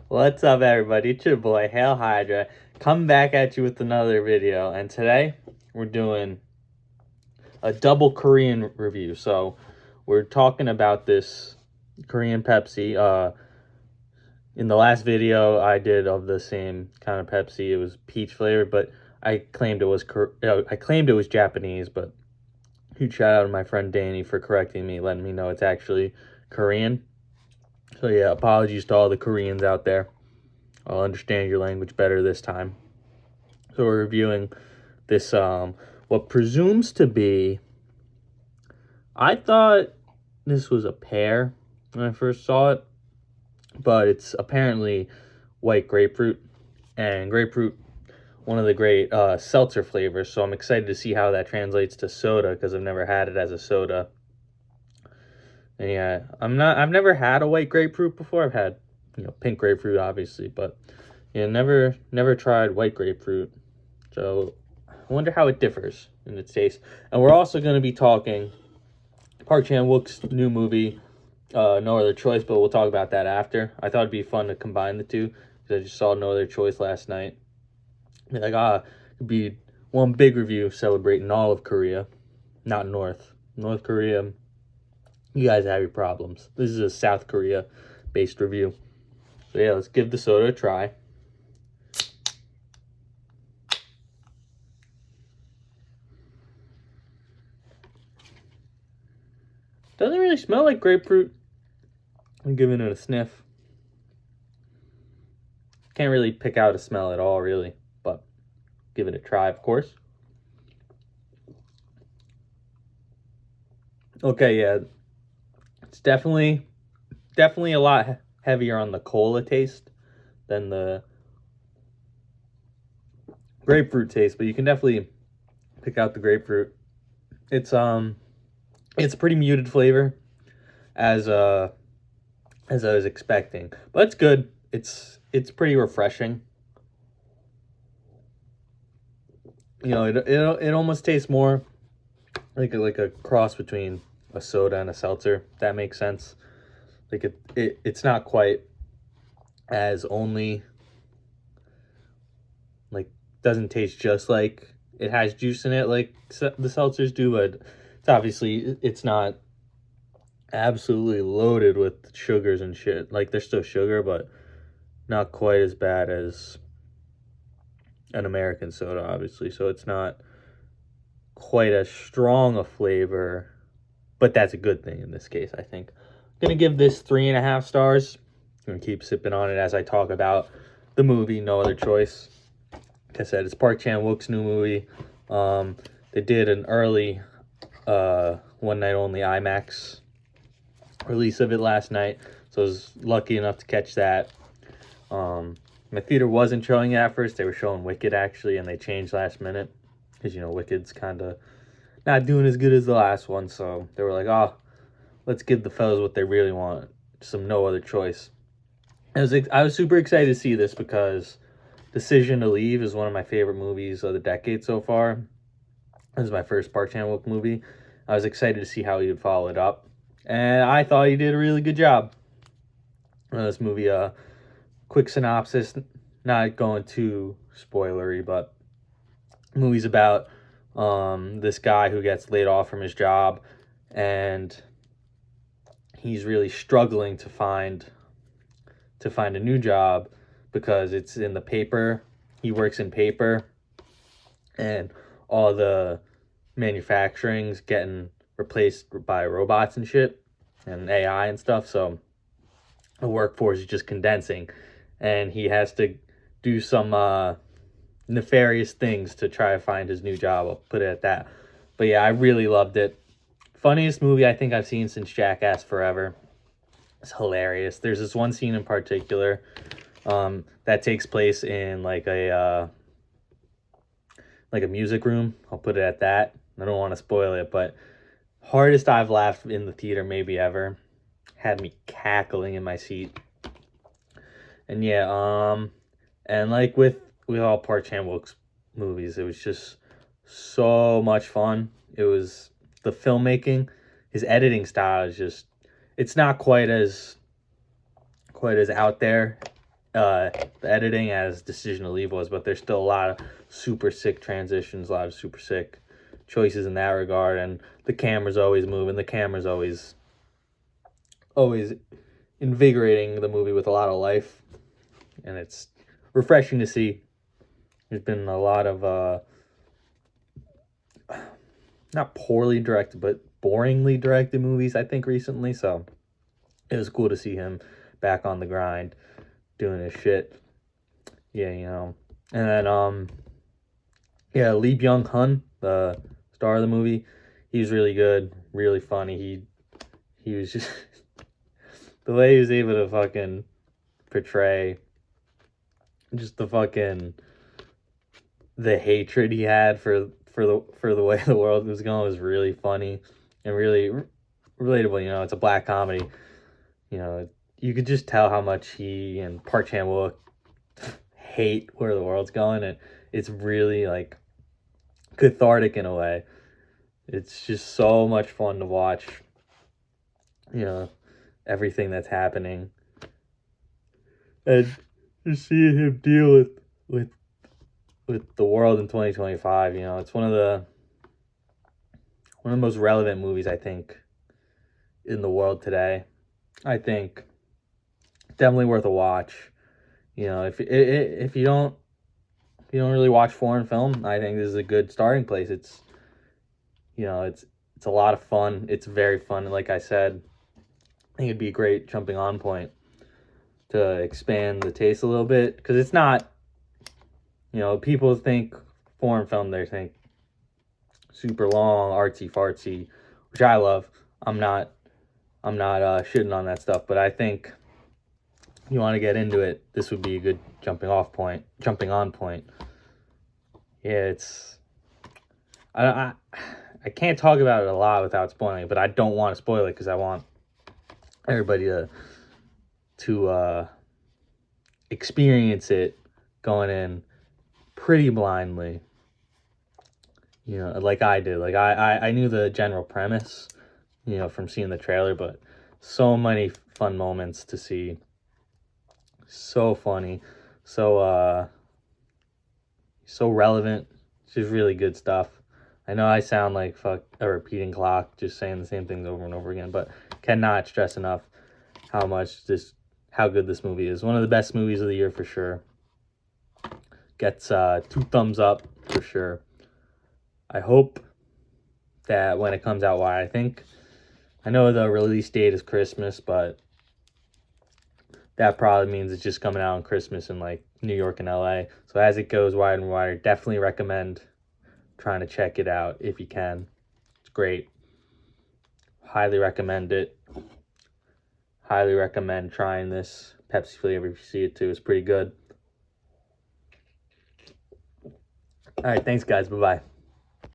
What's up, everybody? It's your boy, Hail Hydra, coming back at you with another video. And today, we're doing a double Korean review. So, we're talking about this Korean Pepsi. In the last video I did of the same kind of Pepsi, it was peach flavored, but I claimed it was Japanese. But huge shout out to my friend Danny for correcting me, letting me know it's actually Korean. So yeah, apologies to all the Koreans out there. I'll understand your language better this time. So we're reviewing this, what presumes to be, I thought this was a pear when I first saw it, but it's apparently white grapefruit, and grapefruit, one of the great seltzer flavors, so I'm excited to see how that translates to soda, because I've never had it as a soda. And yeah, I've never had a white grapefruit before. I've had, pink grapefruit, obviously, but yeah, never tried white grapefruit. So I wonder how it differs in its taste. And we're also going to be talking Park Chan-wook's new movie, No Other Choice, but we'll talk about that after. I thought it'd be fun to combine the two, because I just saw No Other Choice last night. It'd be one big review celebrating all of Korea, not North Korea. You guys have your problems. This is a South Korea-based review. So yeah, let's give the soda a try. Doesn't really smell like grapefruit. I'm giving it a sniff. Can't really pick out a smell at all, really, but give it a try, of course. Okay, yeah, it's definitely a lot heavier on the cola taste than the grapefruit taste, but you can definitely pick out the grapefruit. It's a pretty muted flavor, as I was expecting, but it's good. It's pretty refreshing. It almost tastes more like a cross between a soda and a seltzer. If that makes sense. Like it's not quite as only, like, doesn't taste just like it has juice in it like the seltzers do, but it's not absolutely loaded with sugars and shit. Like, there's still sugar, but not quite as bad as an American soda, obviously. So it's not quite as strong a flavor, but that's a good thing in this case, I think. I'm gonna give this 3.5 stars. I'm gonna keep sipping on it as I talk about the movie No Other Choice. Like I said, it's Park Chan-wook's new movie. They did an early one night only IMAX release of it last night, so I was lucky enough to catch that. My theater wasn't showing it at first. They were showing Wicked, actually, and they changed last minute, because Wicked's kind of not doing as good as the last one, so they were like, oh, let's give the fellas what they really want, some No Other Choice. I was super excited to see this, because Decision to Leave is one of my favorite movies of the decade so far. This is my first Park Chan-wook movie. I was excited to see how he would follow it up, and I thought he did a really good job. This movie, quick synopsis, not going too spoilery, but the movie's about this guy who gets laid off from his job, and he's really struggling to find a new job, because it's in the paper. He works in paper, and all the manufacturing's getting replaced by robots and shit, and AI and stuff, so the workforce is just condensing, and he has to do some nefarious things to try to find his new job. I'll put it at that. But yeah, I really loved it. Funniest movie I think I've seen since Jackass Forever. It's hilarious. There's this one scene in particular that takes place in like a music room. I'll put it at that. I don't want to spoil it, but hardest I've laughed in the theater maybe ever. Had me cackling in my seat. And yeah, and like with all Park Chan-wook's movies, it was just so much fun. It was the filmmaking, his editing style is just, it's not quite as out there the editing as Decision to Leave was, but there's still a lot of super sick transitions, a lot of super sick choices in that regard, and the camera's always moving. The camera's always invigorating the movie with a lot of life, and it's refreshing to see. There's been a lot of not poorly directed, but boringly directed movies, I think, recently, so it was cool to see him back on the grind doing his shit. Yeah, and then Lee Byung-hun, the star of the movie, he was really good, really funny. He was just the way he was able to fucking portray just the hatred he had for the way the world was going was really funny and really relatable. It's a black comedy. You could just tell how much he and Park Chan-wook hate where the world's going, and it's really like cathartic in a way. It's just so much fun to watch. Everything that's happening, and just seeing him deal with the world in 2025. It's one of the most relevant movies, I think, in the world today. I think definitely worth a watch. If you don't really watch foreign film, I think this is a good starting place. It's a lot of fun. It's very fun. Like I said, I think it'd be a great jumping on point to expand the taste a little bit, because it's not, people think foreign film, they think super long, artsy fartsy, which I love. I'm not shitting on that stuff, but I think if you want to get into it, this would be a good jumping on point. Yeah, I can't talk about it a lot without spoiling it, but I don't want to spoil it because I want everybody to experience it going in pretty blindly. Like I did. Like I knew the general premise, from seeing the trailer, but so many fun moments to see. So funny, so relevant. It's just really good stuff. I know I sound like a repeating clock, just saying the same things over and over again, but cannot stress enough how good this movie is. One of the best movies of the year for sure. Gets 2 thumbs up for sure. I hope that when it comes out, I know the release date is Christmas, but that probably means it's just coming out on Christmas in like New York and LA. So as it goes wider and wider, definitely recommend trying to check it out if you can. It's great. Highly recommend it. Highly recommend trying this Pepsi flavor if you see it too. It's pretty good. All right, thanks guys. Bye-bye.